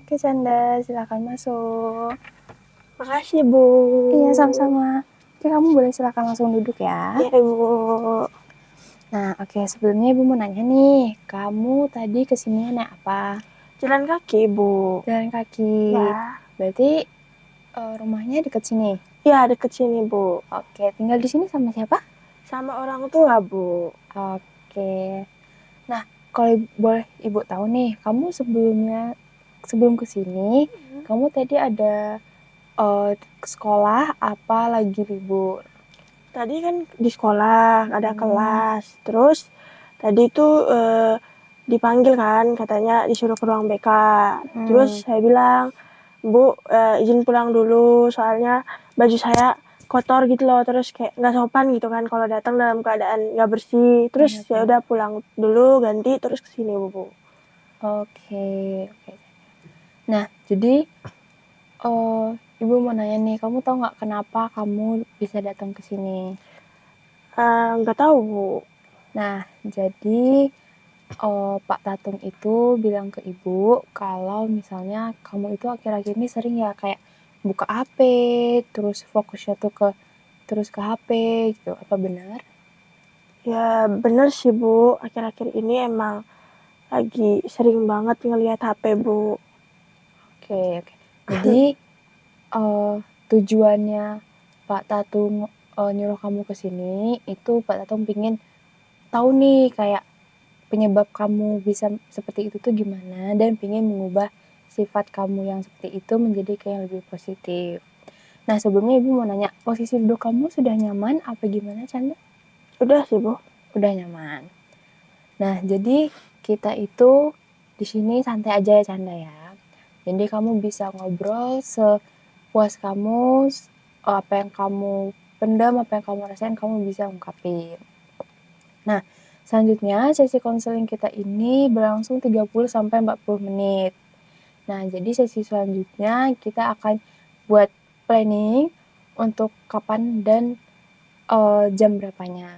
Oke Canda, silakan masuk. Makasih Bu. Iya sama-sama. Oke kamu boleh silakan langsung duduk ya. Iya Bu. Nah oke sebelumnya Ibu mau nanya nih, kamu tadi kesini naik apa? Jalan kaki Bu. Jalan kaki. Ya. Berarti rumahnya dekat sini? Ya deket sini Bu. Oke, tinggal di sini sama siapa? Sama orang tua Bu. Oke. Nah kalau boleh Ibu tahu nih, kamu sebelum kesini, kamu tadi ada sekolah apa lagi libur? Tadi kan di sekolah ada kelas. Terus tadi tuh dipanggil kan, katanya disuruh ke ruang BK. Terus saya bilang, Bu izin pulang dulu soalnya baju saya kotor gitu loh, terus kayak nggak sopan gitu kan kalau datang dalam keadaan nggak bersih. Terus ya udah pulang dulu, ganti terus kesini Bu. Oke. Nah jadi Ibu mau nanya nih, kamu tahu nggak kenapa kamu bisa datang ke sini? Nggak tahu Bu. Nah jadi Pak Tatung itu bilang ke Ibu kalau misalnya kamu itu akhir-akhir ini sering ya kayak buka HP, terus fokusnya tuh terus ke HP gitu. Apa benar? Ya bener sih Bu, akhir-akhir ini emang lagi sering banget ngelihat HP Bu. Oke. Jadi tujuannya Pak Tatung nyuruh kamu ke sini itu Pak Tatung pingin tahu nih kayak penyebab kamu bisa seperti itu tuh gimana dan pingin mengubah sifat kamu yang seperti itu menjadi kayak yang lebih positif. Nah sebelumnya Ibu mau nanya, posisi duduk kamu sudah nyaman apa gimana Canda? Udah sih Bu. Udah nyaman. Nah jadi kita itu di sini santai aja ya Canda ya. Jadi kamu bisa ngobrol sepuas kamu, apa yang kamu pendam, apa yang kamu rasain kamu bisa ungkapin. Nah, selanjutnya sesi konseling kita ini berlangsung 30-40 menit. Nah, jadi sesi selanjutnya kita akan buat planning untuk kapan dan jam berapanya.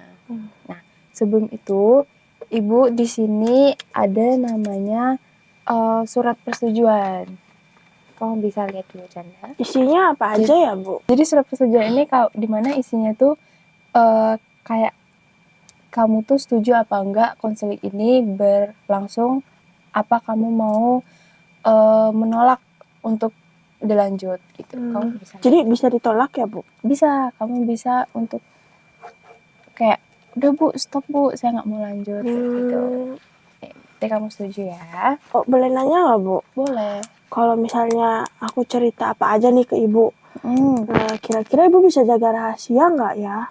Nah, sebelum itu Ibu di sini ada namanya surat persetujuan. Kamu bisa lihat dulu Canda. Isinya apa aja ya Bu? Jadi surat persetujuan ini dimana isinya tuh kayak kamu tuh setuju apa enggak konseling ini berlangsung, apa kamu mau menolak untuk dilanjut gitu. Kamu bisa. Jadi bisa ditolak ya Bu? Bisa, kamu bisa untuk kayak udah Bu, stop Bu, saya nggak mau lanjut gitu. Jadi kamu setuju ya? Oh, boleh nanya nggak Bu? Boleh. Kalau misalnya aku cerita apa aja nih ke Ibu, kira-kira Ibu bisa jaga rahasia nggak ya?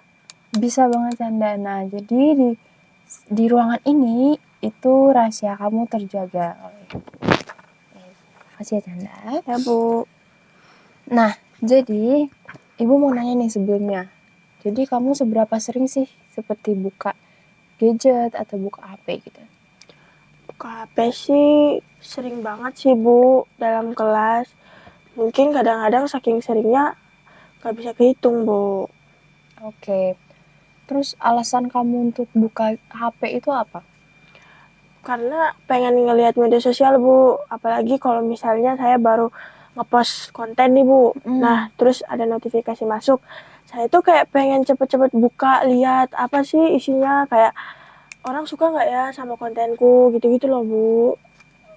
Bisa banget Canda. Nah, jadi di ruangan ini itu rahasia kamu terjaga. Makasih ya Canda. Ya Bu. Nah, jadi Ibu mau nanya nih sebelumnya. Jadi kamu seberapa sering sih seperti buka gadget atau buka HP gitu? Buka HP sih sering banget sih Bu dalam kelas. Mungkin kadang-kadang saking seringnya nggak bisa kehitung Bu. Oke. Terus alasan kamu untuk buka HP itu apa? Karena pengen ngelihat media sosial Bu, apalagi kalau misalnya saya baru ngepost konten nih Bu. Nah terus ada notifikasi masuk, saya tuh kayak pengen cepet-cepet buka, lihat apa sih isinya, kayak orang suka nggak ya sama kontenku gitu-gitu loh Bu.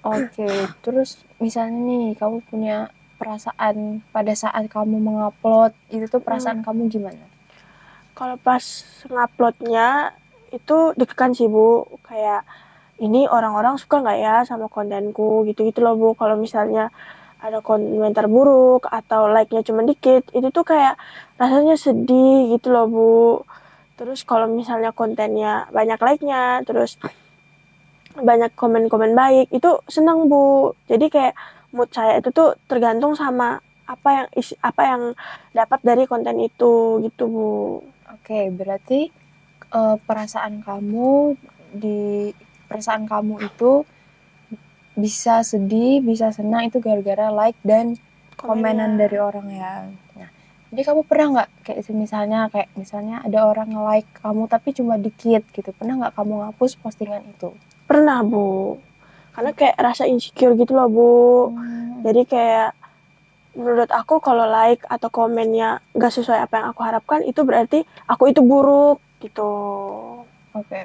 Oke, terus misalnya nih kamu punya perasaan pada saat kamu mengupload itu tuh perasaan kamu gimana? Kalau pas nguploadnya itu deg-degan sih Bu, kayak ini orang-orang suka nggak ya sama kontenku gitu-gitu loh Bu. Kalau misalnya ada komentar buruk atau like-nya cuma dikit, itu tuh kayak rasanya sedih gitu loh Bu. Terus kalau misalnya kontennya banyak like-nya, terus banyak komen-komen baik, itu seneng Bu. Jadi kayak mood saya itu tuh tergantung sama apa yang dapat dari konten itu gitu Bu. Oke, berarti perasaan kamu itu bisa sedih, bisa senang itu gara-gara like dan komenan dari orang ya. Nah, jadi kamu pernah nggak kayak misalnya ada orang nge-like kamu tapi cuma dikit gitu, pernah nggak kamu ngapus postingan itu? Pernah Bu. Karena kayak rasa insecure gitu loh, Bu. Jadi kayak menurut aku kalau like atau komennya nggak sesuai apa yang aku harapkan, itu berarti aku itu buruk gitu. Oke.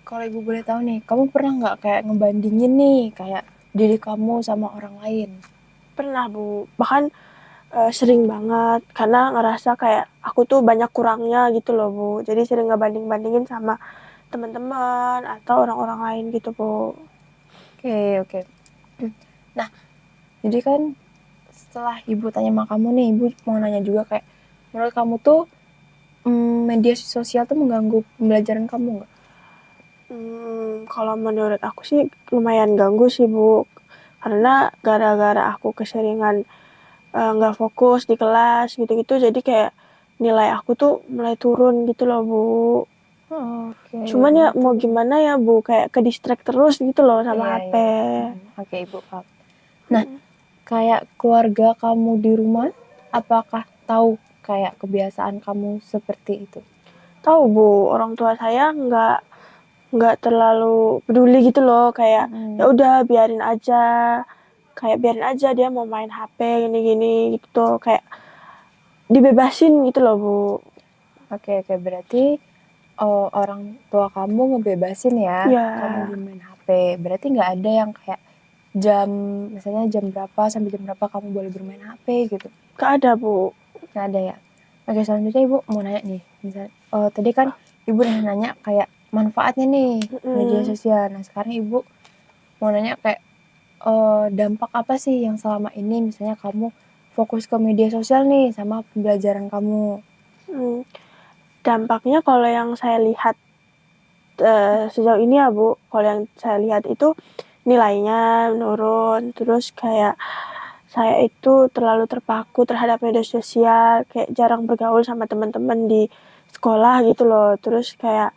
Kalau ibu boleh tahu nih, kamu pernah nggak kayak ngebandingin nih kayak diri kamu sama orang lain? Pernah, Bu. Bahkan sering banget karena ngerasa kayak aku tuh banyak kurangnya gitu loh, Bu. Jadi sering ngebanding-bandingin sama teman-teman atau orang-orang lain gitu, Bu. Oke. Nah, jadi kan setelah ibu tanya sama kamu nih, ibu mau nanya juga kayak menurut kamu tuh media sosial tuh mengganggu pembelajaran kamu nggak? Kalau menurut aku sih lumayan ganggu sih, Bu. Karena gara-gara aku keseringan nggak fokus di kelas gitu-gitu, jadi kayak nilai aku tuh mulai turun gitu loh, Bu. Oke. Cuman ya mau Berarti gimana ya, Bu, kayak ke distract terus gitu loh sama iya HP. iya. Oke, ibu paham. Nah, kayak keluarga kamu di rumah, apakah tahu kayak kebiasaan kamu seperti itu? Tahu, Bu, orang tua saya nggak terlalu peduli gitu loh, kayak ya udah biarin aja dia mau main HP gini-gini gitu, kayak dibebasin gitu loh, Bu. Oke, berarti orang tua kamu ngebebasin ya, Ya, kamu bermain HP. Berarti nggak ada yang kayak jam, misalnya jam berapa sampai jam berapa kamu boleh bermain HP gitu? nggak ada, Bu. Nggak ada ya? Oke, selanjutnya ibu mau nanya nih, misal, tadi kan ibu udah nanya kayak manfaatnya nih media sosial. Nah, sekarang ibu mau nanya kayak dampak apa sih yang selama ini misalnya kamu fokus ke media sosial nih sama pembelajaran kamu? Dampaknya kalau yang saya lihat sejauh ini ya, Bu, kalau yang saya lihat itu nilainya menurun, terus kayak saya itu terlalu terpaku terhadap media sosial, kayak jarang bergaul sama teman-teman di sekolah gitu loh. Terus kayak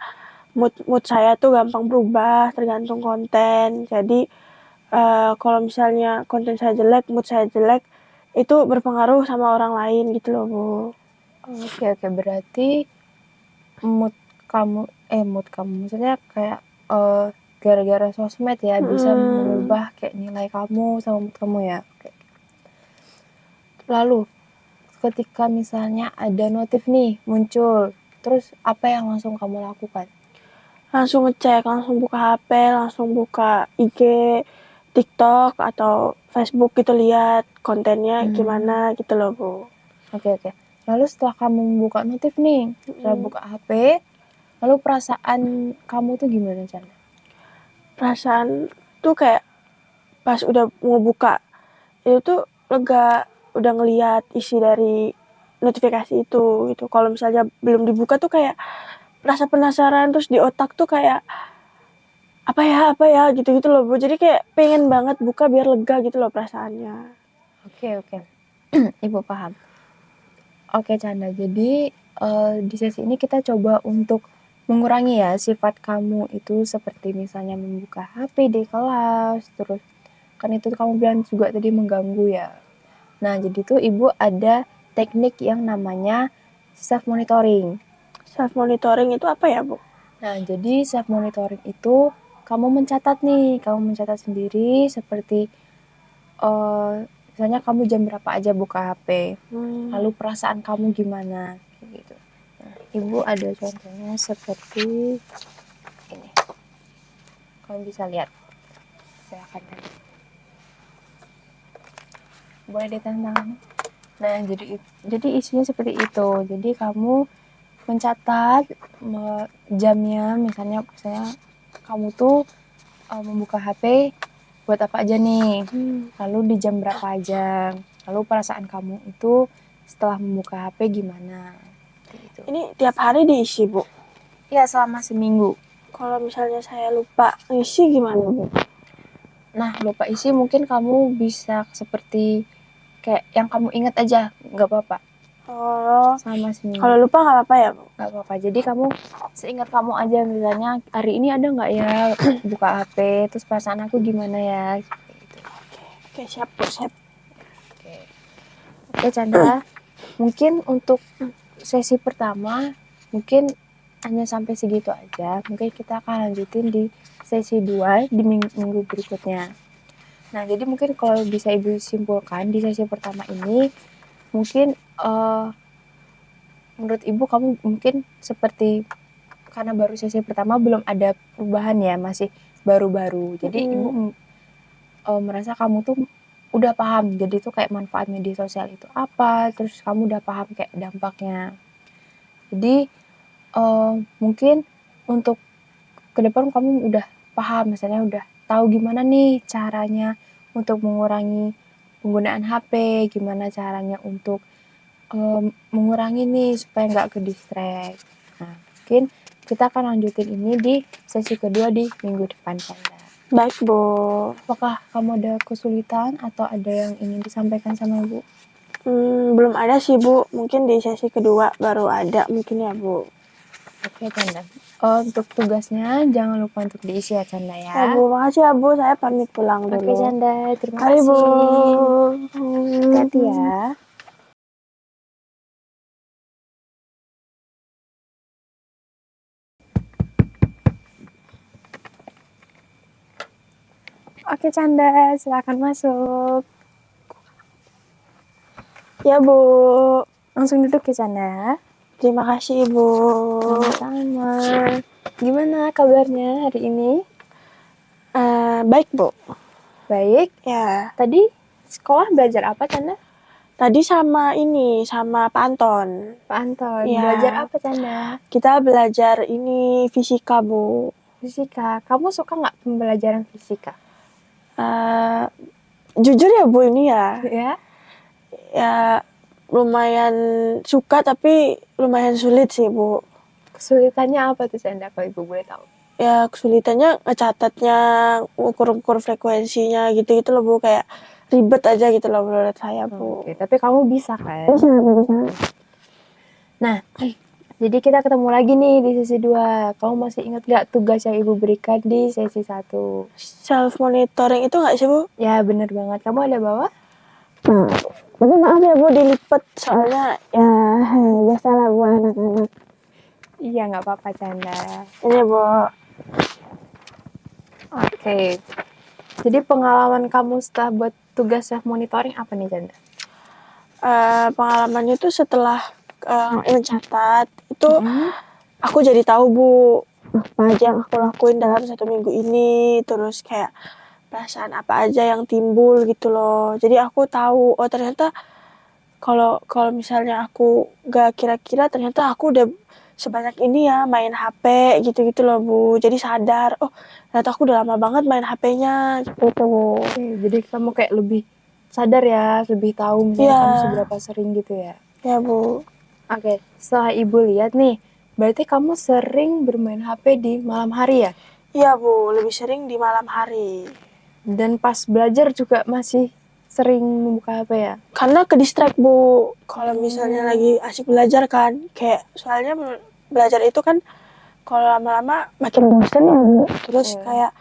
mood saya tuh gampang berubah tergantung konten. Jadi kalau misalnya konten saya jelek, mood saya jelek, itu berpengaruh sama orang lain gitu loh, Bu. Oke, berarti mood mood kamu maksudnya kayak gara-gara sosmed ya bisa mengubah kayak nilai kamu sama mood kamu ya. Oke. Lalu ketika misalnya ada notif nih muncul, terus apa yang langsung kamu lakukan? Langsung ngecek, langsung buka HP, langsung buka IG, TikTok atau Facebook gitu, lihat kontennya gimana gitu loh, Bu. Oke. Lalu setelah kamu membuka notif nih, setelah buka HP, lalu perasaan kamu tuh gimana, Chandra? Perasaan tuh kayak pas udah mau buka itu tuh lega, udah ngelihat isi dari notifikasi itu gitu. Kalau misalnya belum dibuka tuh kayak rasa penasaran, terus di otak tuh kayak apa ya gitu-gitu loh, Bu. Jadi kayak pengen banget buka biar lega gitu loh perasaannya. Oke. Ibu paham. Oke, Chandra. Jadi di sesi ini kita coba untuk mengurangi ya sifat kamu itu seperti misalnya membuka HP di kelas, terus kan itu kamu bilang juga tadi mengganggu ya. Nah, jadi tuh ibu ada teknik yang namanya self monitoring. Self monitoring itu apa ya, Bu? Nah, jadi self monitoring itu kamu mencatat sendiri seperti misalnya kamu jam berapa aja buka HP, lalu perasaan kamu gimana, gitu. Nah, ibu ada contohnya seperti ini. Kamu bisa lihat, silakan tanya. Boleh ditantang. Nah, jadi isinya seperti itu. Jadi kamu mencatat jamnya, misalnya kamu tuh membuka HP buat apa aja nih, lalu di jam berapa aja, lalu perasaan kamu itu setelah membuka HP gimana, gitu. Ini tiap hari diisi, Bu? Ya, selama seminggu. Kalau misalnya saya lupa ngisi gimana, Bu? Nah, lupa isi mungkin kamu bisa seperti kayak yang kamu ingat aja, nggak apa-apa. Oh, Selama seminggu. kalau lupa nggak apa-apa ya, Bu? Nggak apa-apa. Jadi kamu seingat kamu aja, misalnya hari ini ada nggak ya buka HP, terus perasaan aku gimana ya, gitu. Oke, siap, Bu, siap. Oke, Chandra. Mungkin untuk sesi pertama, mungkin hanya sampai segitu aja. Mungkin kita akan lanjutin di sesi 2 di minggu berikutnya. Nah, jadi mungkin kalau bisa Ibu simpulkan di sesi pertama ini, mungkin menurut Ibu kamu mungkin seperti karena baru sesi pertama belum ada perubahan ya, masih baru-baru. Jadi Ibu merasa kamu tuh udah paham. Jadi tuh kayak manfaat media sosial itu apa, terus kamu udah paham kayak dampaknya. Jadi mungkin untuk ke depan kamu udah paham, misalnya udah tahu gimana nih caranya untuk mengurangi penggunaan HP, gimana caranya untuk mengurangi nih supaya nggak ke distract. Nah, mungkin kita akan lanjutin ini di sesi kedua di minggu depan, Canda. Baik, Bu. Apakah kamu ada kesulitan atau ada yang ingin disampaikan sama Bu? Belum ada sih, Bu. Mungkin di sesi kedua baru ada mungkin ya, Bu. Oke, Canda. Untuk tugasnya jangan lupa untuk diisi ya, Canda ya. Ya, Bu. Makasih ya, Bu. Saya pamit pulang dulu. Oke, Canda. Terima Mari, Bu. kasih. Hati-hati ya. Oke, Canda. Silakan masuk. Ya, Bu. Langsung duduk ya, Canda. Terima kasih, Ibu. Sama-sama. Gimana kabarnya hari ini? Baik, Bu. Baik. Ya. Tadi sekolah belajar apa, Canda? Tadi sama Pak Anton. Pak Anton. Ya. Belajar apa, Canda? Kita belajar fisika, Bu. Fisika. Kamu suka nggak pembelajaran fisika? Jujur ya, Bu, ini ya. Ya. Ya, lumayan suka tapi lumayan sulit sih, Bu. Kesulitannya apa tuh, Canda, kalau Ibu boleh tahu? Ya, kesulitannya ngecatatnya, ukur-ukur frekuensinya gitu-gitu loh, Bu. Kayak ribet aja gitu loh menurut saya, Bu. Oke, tapi kamu bisa kan? Bisa. Nah, jadi kita ketemu lagi nih di sesi 2. Kamu masih ingat gak tugas yang Ibu berikan di sesi 1? Self monitoring itu nggak sih, Bu? Ya, bener banget. Kamu ada bawa? Nah, tapi maaf ya, Bu, dilipet soalnya ya biasalah, Bu, anak-anak. Iya, nggak apa-apa, Canda. Ini, Bu. Oke. Jadi pengalaman kamu setelah buat tugas self monitoring apa nih, Canda? Pengalamannya tuh setelah mencatat itu aku jadi tahu, Bu, apa aja yang aku lakuin dalam 1 minggu ini, terus kayak perasaan apa aja yang timbul gitu loh. Jadi aku tahu, oh ternyata kalau misalnya aku gak kira-kira ternyata aku udah sebanyak ini ya main HP gitu-gitu loh, Bu. Jadi sadar, oh ternyata aku udah lama banget main HP-nya gitu, Bu. Oke, jadi kamu kayak lebih sadar ya, lebih tahu misalnya kamu seberapa sering gitu ya. Ya, Bu. Oke, setelah Ibu lihat nih, berarti kamu sering bermain HP di malam hari ya? Iya, Bu, lebih sering di malam hari. Dan pas belajar juga masih sering membuka HP ya? Karena ke distract, Bu. Kalau misalnya lagi asik belajar kan, kayak soalnya belajar itu kan kalau lama-lama makin bosan ya, Bu. Terus kayak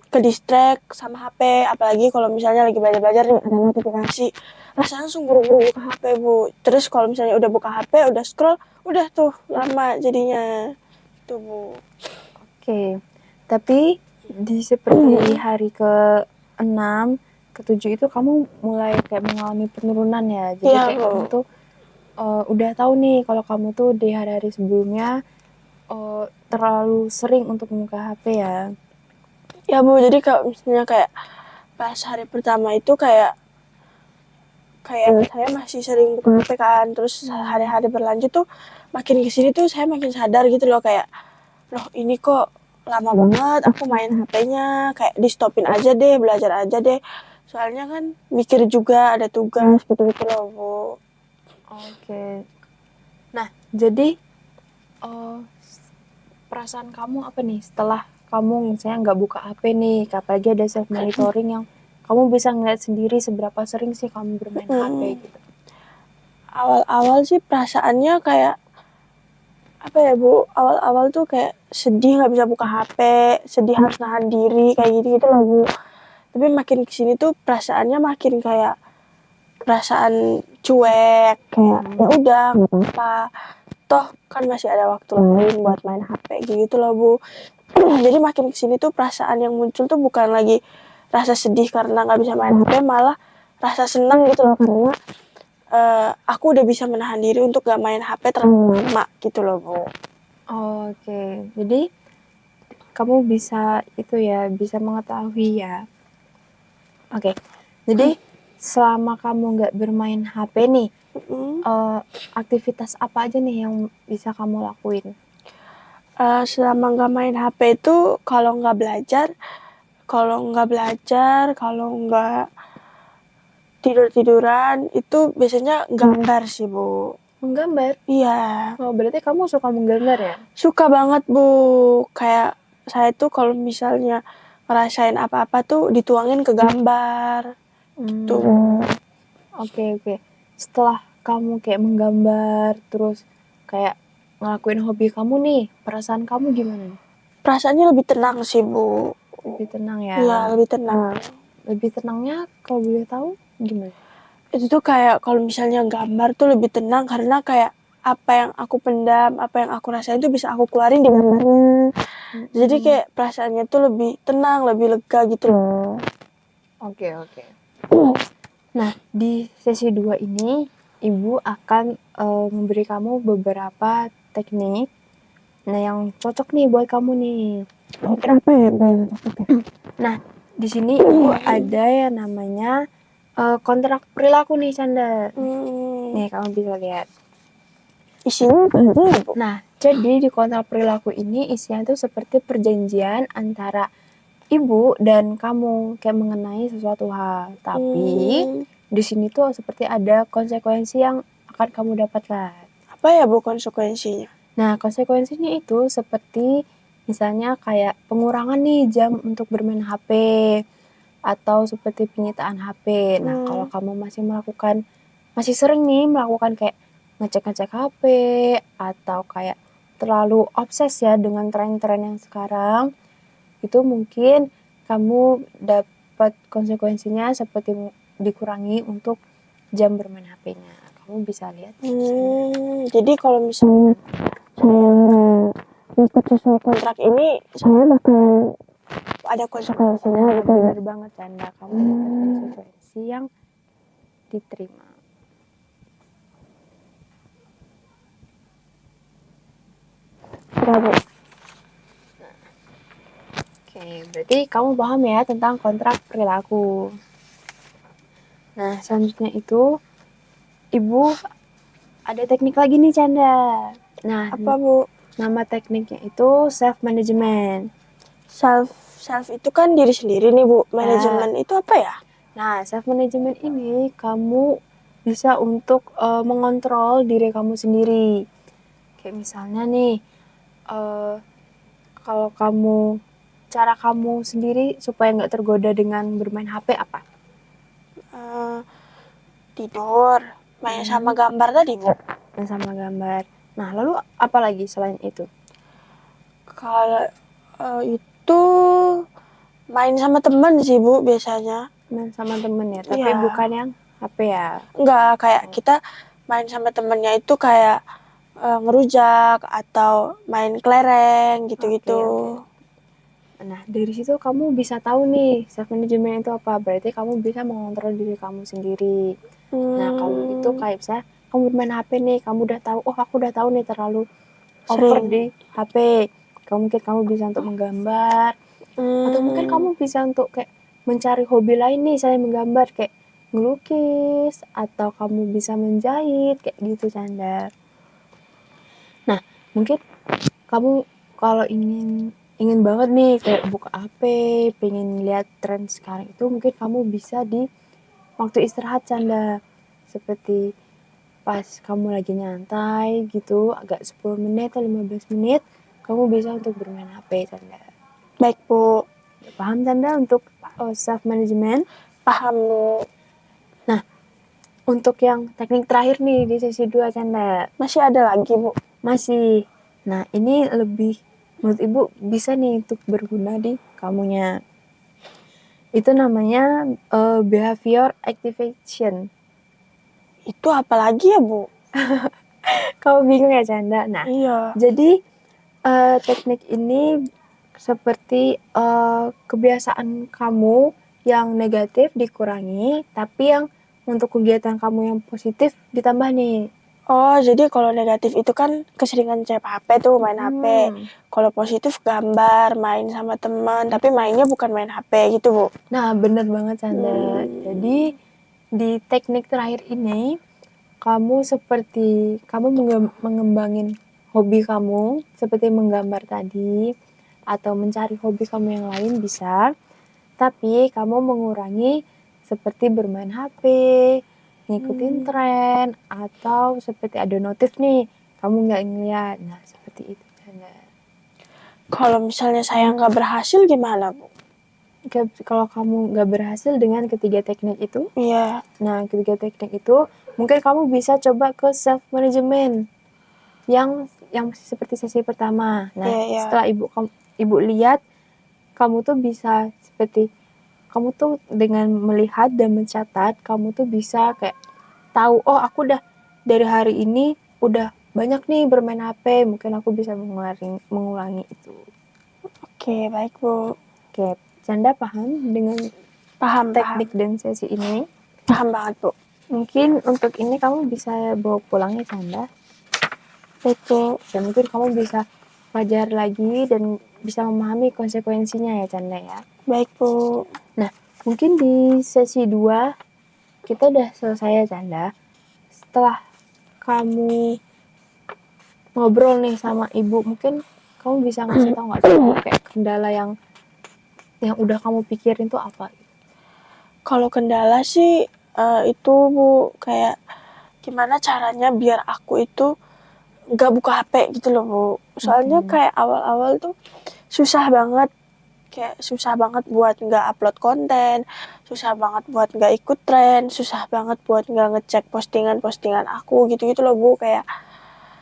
ke distract sama HP, apalagi kalau misalnya lagi belajar nih ada notifikasi, rasanya langsung buru-buru buka HP, Bu. Terus kalau misalnya udah buka HP, udah scroll, udah tuh lama jadinya. Tuh, Bu. Oke. Tapi di seperti hari ke-6, ke-7 itu kamu mulai kayak mengalami penurunan ya. Jadi Iya, kayak Bu. kamu tuh udah tahu nih kalau kamu tuh di hari-hari sebelumnya terlalu sering untuk membuka HP ya. Ya, Bu, jadi kalau misalnya kayak pas hari pertama itu kayak saya masih sering buka HP kan, terus hari-hari berlanjut tuh makin kesini tuh saya makin sadar gitu loh, kayak loh ini kok lama banget aku main HP-nya, kayak di stopin aja deh, belajar aja deh, soalnya kan mikir juga ada tugas gitu-gitu loh, Bu. Oke. Nah, jadi perasaan kamu apa nih setelah kamu misalnya nggak buka HP nih, apalagi ada self monitoring yang kamu bisa ngeliat sendiri seberapa sering sih kamu bermain HP gitu. Awal-awal sih perasaannya kayak apa ya, Bu, awal-awal tuh kayak sedih nggak bisa buka HP, sedih harus nahan diri kayak gitu loh, Bu. Tapi makin kesini tuh perasaannya makin kayak perasaan cuek, kayak ya udah nggak apa-apa, toh kan masih ada waktu lain buat main HP gitu loh Bu. Jadi makin kesini tuh perasaan yang muncul tuh bukan lagi rasa sedih karena nggak bisa main HP, malah rasa senang gitu loh karena aku udah bisa menahan diri untuk gak main HP terlalu lama gitu loh Bu. Oke, jadi kamu bisa itu ya, bisa mengetahui ya. Oke, jadi selama kamu nggak bermain HP nih, aktivitas apa aja nih yang bisa kamu lakuin? Selama nggak main HP itu kalau nggak belajar, kalau nggak tidur-tiduran itu biasanya gambar sih Bu. Menggambar? Iya, Oh, berarti kamu suka menggambar ya? suka banget Bu. Kayak saya tuh kalau misalnya ngerasain apa-apa tuh dituangin ke gambar. Tuh. Oke. Setelah kamu kayak menggambar, terus kayak ngelakuin hobi kamu nih, perasaan kamu gimana nih? Perasaannya lebih tenang sih Bu. Lebih tenang ya? Iya, lebih tenang. Lebih tenangnya kalau boleh tahu gimana? Itu tuh kayak kalau misalnya gambar tuh lebih tenang karena kayak apa yang aku pendam, apa yang aku rasain tuh bisa aku keluarin di gambarnya. Jadi kayak perasaannya tuh lebih tenang, lebih lega gitu loh. Oke. Nah, di sesi 2 ini, Ibu akan memberi kamu beberapa teknik yang cocok nih buat kamu nih. Kenapa ya? Nah, di sini Ibu ada yang namanya kontrak perilaku nih, Canda. Nih, kamu bisa lihat. Isinya apa aja ya, Bu? Nah, jadi di kontrak perilaku ini isinya tuh seperti perjanjian antara Ibu dan kamu kayak mengenai sesuatu hal. Tapi di sini tuh seperti ada konsekuensi yang akan kamu dapatkan. Apa ya Bu konsekuensinya? Nah, konsekuensinya itu seperti misalnya kayak pengurangan nih jam untuk bermain HP atau seperti penyitaan HP. Nah, kalau kamu masih sering nih melakukan kayak ngecek-ngecek HP atau kayak terlalu obses ya dengan tren-tren yang sekarang, itu mungkin kamu dapat konsekuensinya seperti dikurangi untuk jam bermain HP-nya. Kamu bisa lihat. Jadi kalau misalnya saya ikut sesuai kontrak ini, saya bakal ada konsekuensinya gitu ya? Benar banget, Canda. Kamu dapat konsekuensi yang diterima. Bravo. Oke, berarti kamu paham ya tentang kontrak perilaku. Nah, selanjutnya itu Ibu ada teknik lagi nih, Canda. Nah, Apa Bu? nama tekniknya itu self management. Self itu kan diri sendiri nih Bu. Manajemen itu apa ya? Nah, self management ini kamu bisa untuk mengontrol diri kamu sendiri. Kayak misalnya nih, kalau cara kamu sendiri supaya nggak tergoda dengan bermain HP apa? Tidur, main sama gambar tadi Bu. Main sama gambar. Nah, lalu apa lagi selain itu? Kalau itu main sama temen sih Bu biasanya. Main sama temen ya, tapi Iya. bukan yang HP ya. Enggak, kayak kita main sama temennya itu kayak ngerujak atau main kelereng gitu-gitu. Nah, dari situ kamu bisa tahu nih self management itu apa. Berarti kamu bisa mengontrol diri kamu sendiri. Nah, kamu itu kayak misalnya kamu bermain HP nih, kamu udah tahu, oh aku udah tahu nih terlalu over di HP. Mungkin kamu bisa untuk menggambar, atau mungkin kamu bisa untuk kayak mencari hobi lain nih, selain menggambar, kayak ngelukis, atau kamu bisa menjahit, kayak gitu, Canda. Nah, mungkin kamu kalau ingin banget nih kayak buka HP, pengen lihat tren sekarang itu, mungkin kamu bisa di waktu istirahat, Canda. Seperti pas kamu lagi nyantai gitu, agak 10 menit atau 15 menit, kamu bisa untuk bermain HP, Canda. Baik Bu. Paham, Canda, untuk self management? Paham Bu. Nah, untuk yang teknik terakhir nih di sesi 2, Canda. Masih ada lagi Bu? Masih. Nah, ini lebih menurut Ibu bisa nih untuk berguna di kamunya. Itu namanya behavior activation. Itu apa lagi ya Bu? Kamu bingung ya Canda? Nah, Iya. jadi teknik ini seperti kebiasaan kamu yang negatif dikurangi, tapi yang untuk kegiatan kamu yang positif ditambah nih. Oh, jadi kalau negatif itu kan keseringan cek HP tuh, main HP. Kalau positif gambar, main sama teman, tapi mainnya bukan main HP gitu, Bu. Nah, bener banget Canda. Jadi di teknik terakhir ini kamu seperti mengembangin hobi kamu seperti menggambar tadi atau mencari hobi kamu yang lain bisa, tapi kamu mengurangi seperti bermain HP, ngikutin tren, atau seperti ada notif nih kamu nggak ngeliat. Nah, seperti itu Canda. Kalau misalnya saya nggak berhasil gimana, Bu? Kalau kamu nggak berhasil dengan ketiga teknik itu, Iya. nah ketiga teknik itu mungkin kamu bisa coba ke self management yang seperti sesi pertama. Nah, Iya. setelah ibu lihat kamu tuh bisa seperti kamu tuh dengan melihat dan mencatat kamu tuh bisa kayak tahu, oh aku udah dari hari ini udah banyak nih bermain HP, mungkin aku bisa mengulangi itu. Oke, baik, Bu. Oke, Canda paham dengan Paham. teknik dan sesi ini? Paham banget, Bu. Mungkin untuk ini kamu bisa bawa pulang ya Canda. Itu. Dan mungkin kamu bisa pelajari lagi dan bisa memahami konsekuensinya ya Canda ya. Baik, Bu. Nah, mungkin di sesi 2 kita udah selesai ya Canda. Setelah kamu ngobrol nih sama ibu, mungkin kamu bisa ngasih tau nggak kayak kendala yang udah kamu pikirin tuh apa? Kalau kendala sih itu, Bu, kayak gimana caranya biar aku itu nggak buka HP gitu loh, Bu. Soalnya kayak awal-awal tuh susah banget buat nggak upload konten, susah banget buat nggak ikut tren, susah banget buat nggak ngecek postingan aku gitu-gitu loh, Bu. Kayak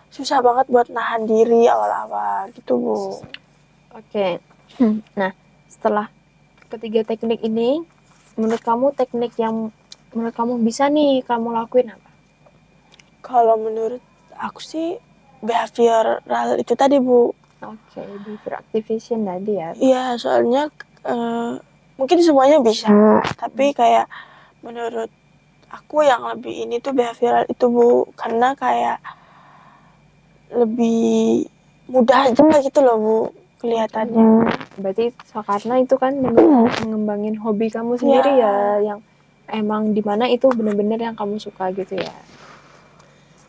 susah banget buat nahan diri awal-awal gitu, Bu. Oke. Nah, setelah ketiga teknik ini, menurut kamu teknik yang menurut kamu bisa nih kamu lakuin apa? Kalau menurut aku sih behavioral itu tadi, Bu. Oke, behavior activation tadi ya. Iya, soalnya mungkin semuanya bisa, tapi kayak menurut aku yang lebih ini tuh behavioral itu, Bu. Karena kayak lebih mudah aja gitu loh, Bu, kelihatannya. Berarti karena itu kan mengembangin hobi kamu sendiri ya, yang emang dimana itu bener-bener yang kamu suka gitu ya.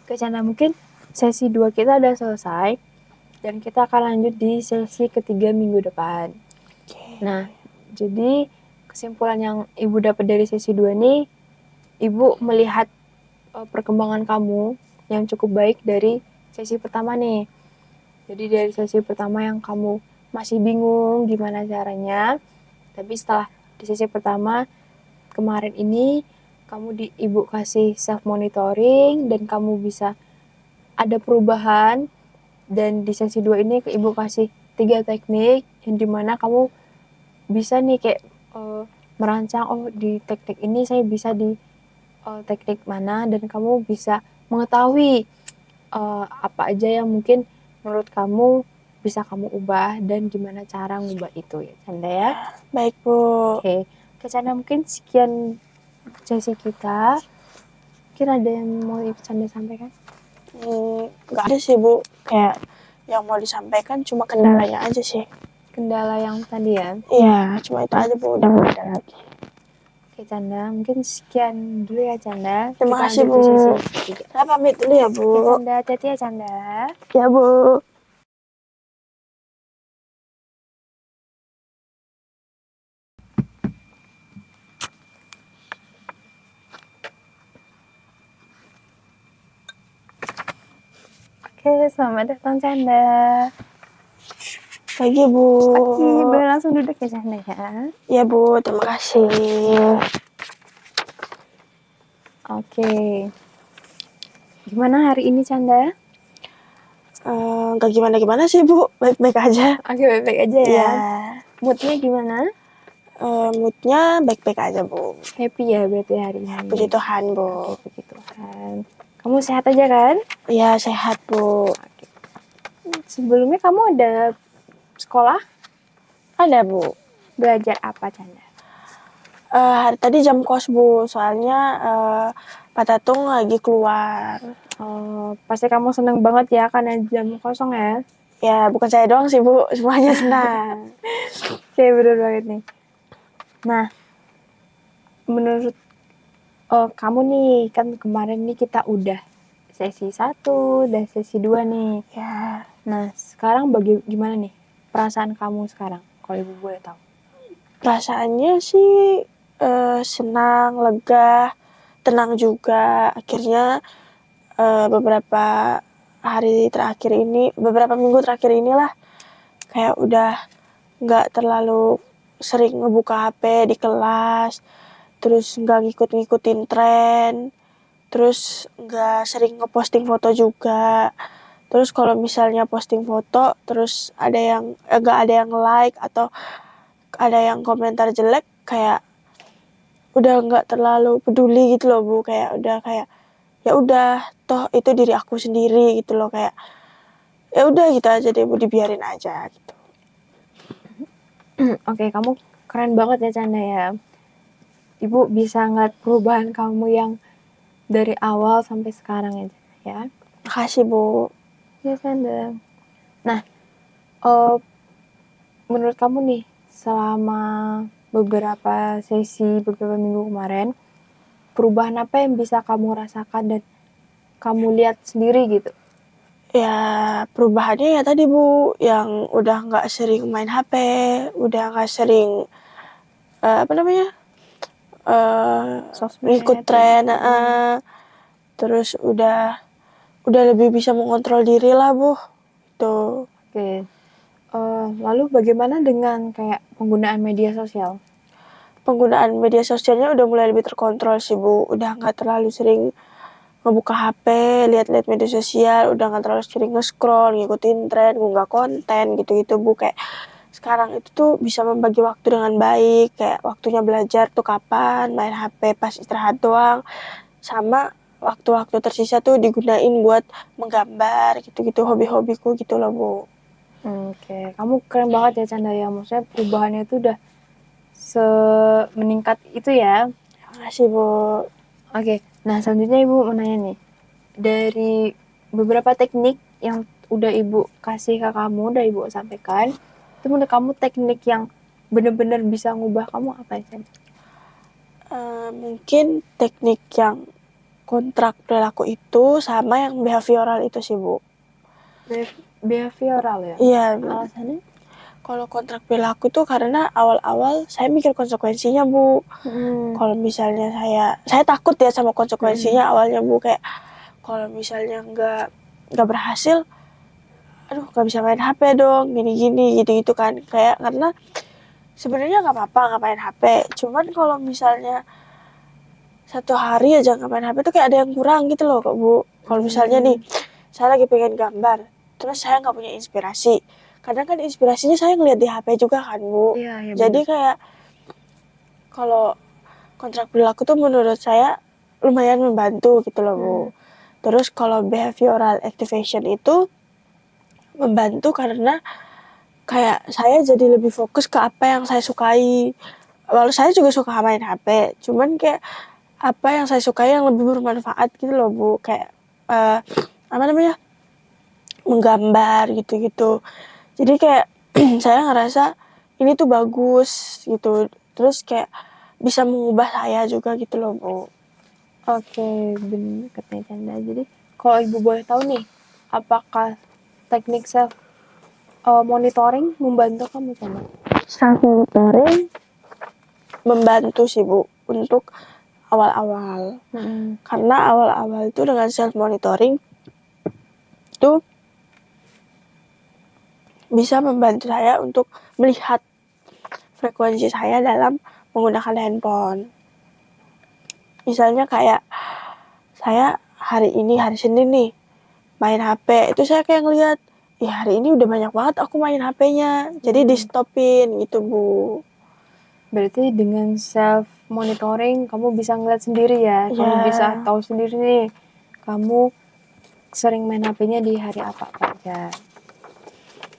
Oke Canda, mungkin sesi 2 kita udah selesai dan kita akan lanjut di sesi ketiga minggu depan. Nah, jadi kesimpulan yang ibu dapat dari sesi 2 nih, ibu melihat perkembangan kamu yang cukup baik dari sesi pertama nih. Jadi dari sesi pertama yang kamu masih bingung gimana caranya, tapi setelah di sesi pertama kemarin ini kamu ibu kasih self monitoring dan kamu bisa ada perubahan, dan di sesi 2 ini ke ibu kasih 3 teknik yang dimana kamu bisa nih kayak merancang, oh di teknik ini saya bisa di teknik mana, dan kamu bisa mengetahui apa aja yang mungkin menurut kamu bisa kamu ubah dan gimana cara ngubah itu ya Canda ya. Baik, Bu. Oke, Canda mungkin sekian sesi kita. Mungkin ada yang mau Canda sampaikan? Nggak ada sih, Bu. Kayak yang mau disampaikan cuma kendalanya aja sih. Kendala yang tadi ya? Iya, cuma itu aja, Bu. Udah nggak ada lagi. Oke Canda, mungkin sekian dulu ya Canda. Terima Kita kasih, lanjut Bu. di sesi ketiga. Saya pamit dulu ya, Bu. Oke Canda, hati-hati ya Canda. Ya, Bu. Oke, selamat datang Canda. Pagi, Bu. Pagi, boleh langsung duduk ya Canda ya. Ya, Bu, terima kasih. Oke. Gimana hari ini Canda? Nggak gimana-gimana sih, Bu. Baik-baik aja. Oke, baik-baik aja ya. Iya. Moodnya gimana? Moodnya baik-baik aja, Bu. Happy ya berarti hari ini. Puji Tuhan, Bu. Oke, puji Tuhan. Kamu sehat aja kan? Ya sehat Bu. Sebelumnya kamu ada sekolah? Ada Bu. Belajar apa, Canda? Hari tadi jam kos Bu, soalnya Pak Tatung lagi keluar. Oh, pasti kamu seneng banget ya karena jam kosong ya? Ya bukan saya doang sih Bu, semuanya senang. Oke, bener banget nih. Nah, menurut kamu nih, kan kemarin nih kita udah sesi 1 dan sesi 2 nih. Ya, Nah, sekarang gimana nih perasaan kamu sekarang, kalau Ibu boleh tahu? perasaannya sih senang, lega, tenang juga. Akhirnya beberapa hari terakhir ini, beberapa minggu terakhir inilah kayak udah nggak terlalu sering ngebuka HP di kelas, terus nggak ngikut-ngikutin tren, terus nggak sering ngeposting foto juga. Terus kalau misalnya posting foto, terus ada yang nggak ada yang like atau ada yang komentar jelek, kayak udah nggak terlalu peduli gitu loh Bu, kayak udah kayak ya udah toh itu diri aku sendiri gitu loh, kayak ya udah gitu aja deh Bu, dibiarin aja gitu. Oke, kamu keren banget ya, Canda ya. Ibu bisa ngeliat perubahan kamu yang dari awal sampai sekarang ya. Makasih Bu. Ya, Canda. Nah, menurut kamu nih, selama beberapa minggu kemarin, perubahan apa yang bisa kamu rasakan dan kamu lihat sendiri gitu? Ya perubahannya ya tadi Bu, yang udah nggak sering main HP, udah nggak sering apa namanya Sosmed ngikut tren, terus udah lebih bisa mengontrol diri lah Bu. Tuh. Oke. Lalu bagaimana dengan kayak penggunaan media sosial? Penggunaan media sosialnya udah mulai lebih terkontrol sih Bu, udah nggak terlalu sering ngebuka HP, lihat-lihat media sosial, udah nggak terlalu sering nge-scroll, ngikutin tren, ngunggah konten gitu-gitu Bu. Kayak sekarang itu tuh bisa membagi waktu dengan baik, kayak waktunya belajar tuh kapan, main HP pas istirahat doang, sama waktu-waktu tersisa tuh digunain buat menggambar gitu-gitu, hobi-hobiku gitu loh Bu. Oke, kamu keren banget ya, Canda ya. Maksudnya perubahannya itu udah semeningkat itu ya. Makasih Bu. Oke, nah selanjutnya Ibu mau nanya nih. Dari beberapa teknik yang udah Ibu kasih ke kamu, udah Ibu sampaikan, itu menurut kamu teknik yang bener-bener bisa ngubah kamu apa ya? Mungkin teknik yang kontrak perilaku itu sama yang behavioral itu sih Bu. Behavioral ya? Iya, Alasannya? kalau kontrak perilaku tuh karena awal-awal saya mikir konsekuensinya Bu. Kalau misalnya saya takut ya sama konsekuensinya awalnya Bu, kayak kalau misalnya nggak berhasil, aduh nggak bisa main HP dong, gini-gini gitu-gitu kan, kayak karena sebenarnya nggak apa-apa nggak main HP, cuman kalau misalnya satu hari aja nggak main HP tuh kayak ada yang kurang gitu loh Kak Bu. Kalau misalnya nih saya lagi pengen gambar, terus saya nggak punya inspirasi, kadang kan inspirasinya saya ngeliat di HP juga kan Bu. Iya, Jadi kayak kalau kontrak perilaku tuh menurut saya lumayan membantu gitu loh Bu. Terus kalau behavioral activation itu membantu karena kayak saya jadi lebih fokus ke apa yang saya sukai. Walau saya juga suka main HP, cuman kayak apa yang saya sukai yang lebih bermanfaat gitu loh Bu. Kayak apa namanya, menggambar gitu-gitu. Jadi kayak saya ngerasa ini tuh bagus gitu. Terus kayak bisa mengubah saya juga gitu loh Bu. Oke, bener katanya Canda. Jadi kalau Ibu boleh tahu nih, apakah teknik self monitoring membantu kamu, Canda? Self monitoring membantu sih Bu untuk awal-awal. Karena awal-awal itu dengan self monitoring itu bisa membantu saya untuk melihat frekuensi saya dalam menggunakan handphone. Misalnya kayak saya hari Senin nih main HP, itu saya kayak ngeliat, ya hari ini udah banyak banget aku main HP-nya, jadi di stopin gitu Bu. Berarti dengan self monitoring kamu bisa ngeliat sendiri ya, kamu bisa tahu sendiri nih kamu sering main HP-nya di hari apa aja.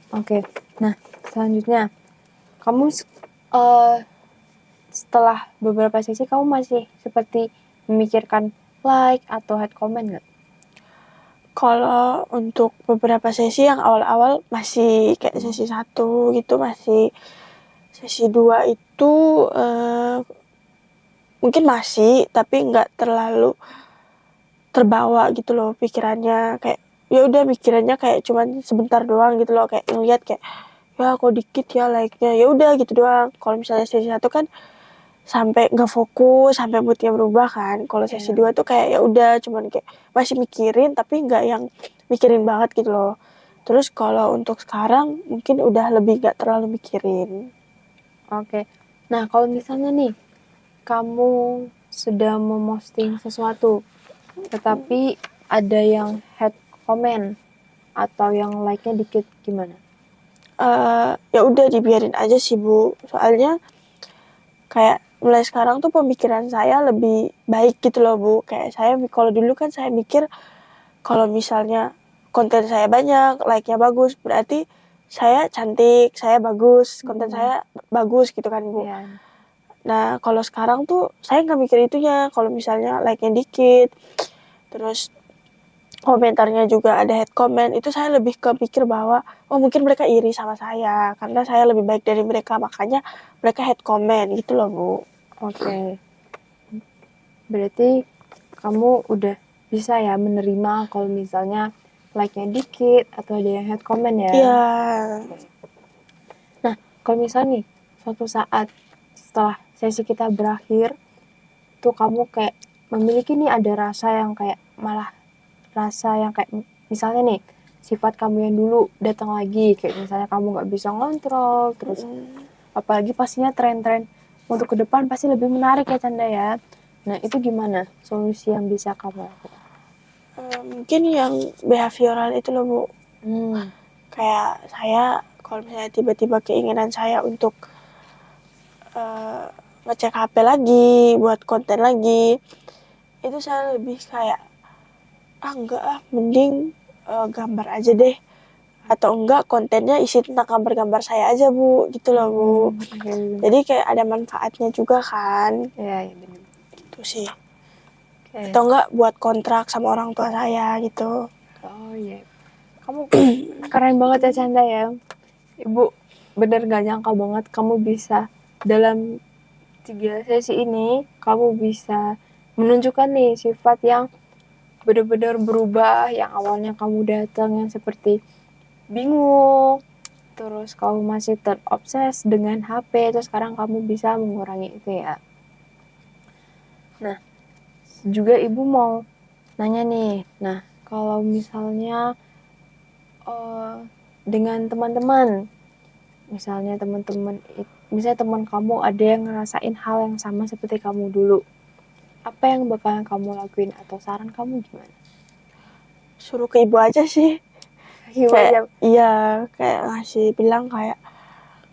Oke, nah selanjutnya kamu setelah beberapa sesi kamu masih seperti memikirkan like atau head comment nggak? Kalau untuk beberapa sesi yang awal-awal masih kayak sesi 1 gitu masih. Sesi 2 itu mungkin masih, tapi nggak terlalu terbawa gitu loh pikirannya, kayak ya udah mikirannya kayak cuman sebentar doang gitu loh, kayak ngeliat kayak ya kok dikit ya like-nya, ya udah gitu doang. Kalau misalnya sesi 1 kan sampai nggak fokus, sampai moodnya berubah kan. Kalau sesi 2 tuh kayak ya udah cuman kayak masih mikirin tapi nggak yang mikirin banget gitu loh. Terus kalau untuk sekarang mungkin udah lebih nggak terlalu mikirin. Oke, nah kalau misalnya nih kamu sedang memosting sesuatu tetapi ada yang head comment atau yang like-nya dikit, gimana? Ya udah dibiarin aja sih Bu, soalnya kayak mulai sekarang tuh pemikiran saya lebih baik gitu loh Bu. Kayak saya kalau dulu kan saya mikir kalau misalnya konten saya banyak, like-nya bagus, berarti saya cantik, saya bagus, konten saya bagus gitu kan Bu. Ya. Nah kalau sekarang tuh saya nggak mikir itunya. Kalau misalnya like-nya dikit, terus komentarnya juga ada head comment, itu saya lebih kepikir bahwa oh mungkin mereka iri sama saya karena saya lebih baik dari mereka, makanya mereka head comment gitu loh Bu. Oke. Berarti kamu udah bisa ya menerima kalau misalnya like-nya dikit atau ada yang head comment ya. Iya. Nah, kalau misalnya nih suatu saat setelah sesi kita berakhir tuh kamu kayak memiliki nih ada rasa yang kayak malah rasa yang kayak misalnya nih sifat kamu yang dulu datang lagi, kayak misalnya kamu nggak bisa ngontrol, terus apalagi pastinya tren-tren untuk ke depan pasti lebih menarik ya Canda ya. Nah itu gimana solusi yang bisa kamu lakukan? Mungkin yang behavioral itu loh Bu. Hmm. Kayak saya kalau misalnya tiba-tiba keinginan saya untuk ngecek HP lagi, buat konten lagi, itu saya lebih kayak enggak mending gambar aja deh, atau enggak kontennya isi tentang gambar-gambar saya aja Bu, gitu loh Bu. Okay. Jadi kayak ada manfaatnya juga kan. Ya, ya benar. Gitu sih. Okay. Atau enggak buat kontrak sama orang tua saya gitu. Oh iya, kamu keren banget ya Canda ya. Ibu bener gak nyangka banget kamu bisa dalam 3 sesi ini kamu bisa menunjukkan nih sifat yang benar-benar berubah, yang awalnya kamu datang yang seperti bingung, terus kamu masih terobses dengan HP, terus sekarang kamu bisa mengurangi itu ya. Nah, juga ibu mau nanya nih, nah kalau misalnya dengan teman-teman, misalnya teman kamu ada yang ngerasain hal yang sama seperti kamu dulu, apa yang bakalan kamu lakuin atau saran kamu gimana? Suruh ke ibu aja sih. Kayak iya, kayak ngasih bilang kayak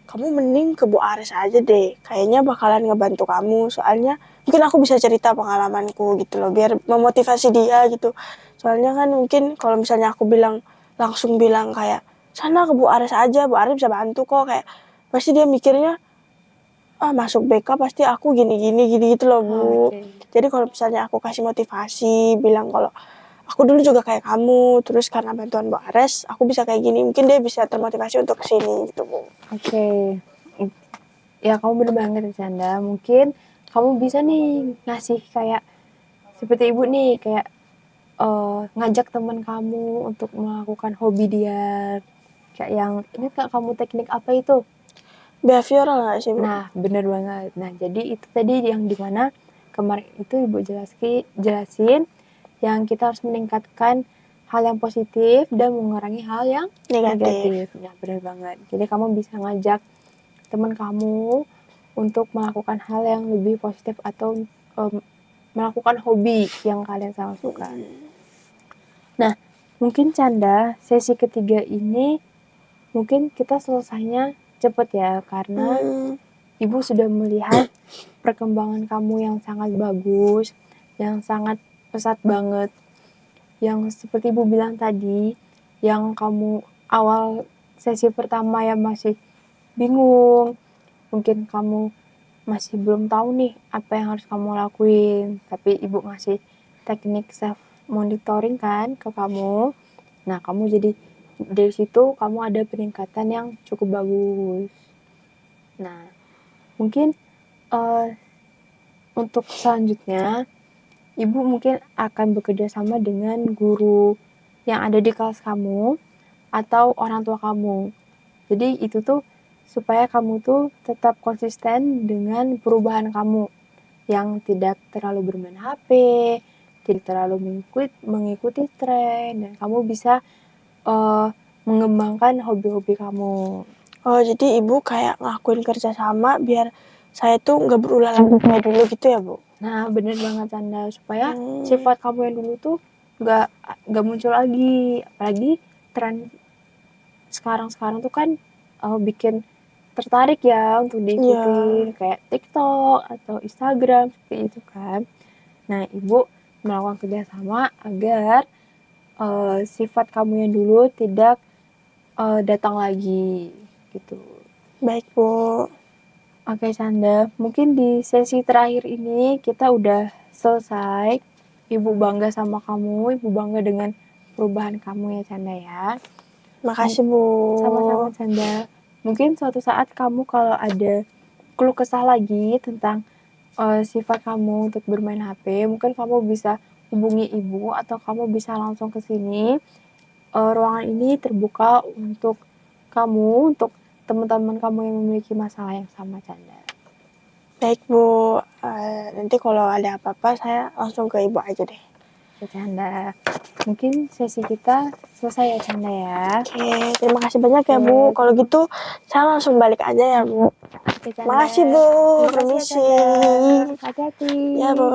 kamu mending ke Bu Aris aja deh, kayaknya bakalan ngebantu kamu, soalnya mungkin aku bisa cerita pengalamanku gitu loh, biar memotivasi dia gitu. Soalnya kan mungkin kalau misalnya aku langsung bilang kayak sana ke Bu Aris aja, Bu Aris bisa bantu kok, kayak pasti dia mikirnya masuk BK pasti aku gini gitu loh Bu. Jadi kalau misalnya aku kasih motivasi, bilang kalau aku dulu juga kayak kamu, terus karena bantuan Bu Ares aku bisa kayak gini, mungkin dia bisa termotivasi untuk kesini gitu Bu. Oke. Ya kamu bener banget Canda, mungkin kamu bisa nih ngasih kayak seperti ibu nih kayak ngajak teman kamu untuk melakukan hobi dia, kayak yang ingat gak kamu teknik apa itu? Behavioral nggak sih Bu? Nah bener banget. Nah jadi itu tadi yang dimana kemarin itu ibu jelasin yang kita harus meningkatkan hal yang positif dan mengurangi hal yang negatif. Nah bener banget. Jadi kamu bisa ngajak teman kamu untuk melakukan hal yang lebih positif atau melakukan hobi yang kalian sama suka. Nah, mungkin Canda, sesi ketiga ini mungkin kita selesainya cepet ya, karena ibu sudah melihat perkembangan kamu yang sangat bagus, yang sangat pesat banget. yang seperti Ibu bilang tadi, yang kamu awal sesi pertama ya masih bingung, mungkin kamu masih belum tahu nih apa yang harus kamu lakuin, tapi Ibu ngasih teknik self monitoring kan ke kamu. Nah, kamu jadi dari situ kamu ada peningkatan yang cukup bagus. Nah, mungkin untuk selanjutnya Ibu mungkin akan bekerja sama dengan guru yang ada di kelas kamu atau orang tua kamu. Jadi itu tuh supaya kamu tuh tetap konsisten dengan perubahan kamu yang tidak terlalu bermain HP, tidak terlalu mengikuti tren, dan kamu bisa mengembangkan hobi-hobi kamu. Oh, jadi Ibu kayak ngelakuin kerjasama biar saya tuh nggak berulang lagi kayak dulu gitu ya, Bu? Nah, bener banget Canda, supaya sifat kamu yang dulu tuh nggak muncul lagi. Apalagi tren sekarang tuh kan bikin tertarik ya untuk diikutin kayak TikTok atau Instagram seperti itu kan. Nah, Ibu melakukan kerjasama agar sifat kamu yang dulu tidak datang lagi gitu. Baik, Bu. Oke, Canda. Mungkin di sesi terakhir ini kita udah selesai. Ibu bangga sama kamu, Ibu bangga dengan perubahan kamu ya, Canda ya. Makasih, Bu. Sama-sama, Canda. Mungkin suatu saat kamu kalau ada keluh kesah lagi tentang sifat kamu untuk bermain HP, mungkin kamu bisa hubungi Ibu atau kamu bisa langsung ke sini. Ruangan ini terbuka untuk kamu, untuk teman-teman kamu yang memiliki masalah yang sama, Canda. Baik, Bu. Nanti kalau ada apa-apa saya langsung ke Ibu aja deh. Oke, Canda. Mungkin sesi kita selesai ya, Canda ya. Oke, terima kasih banyak ya, Bu. Kalau gitu saya langsung balik aja ya, Bu. Oke, Canda. Makasih, Bu. Terima kasih ya, Permisi. Canda. Hati-hati. Ya, Bu.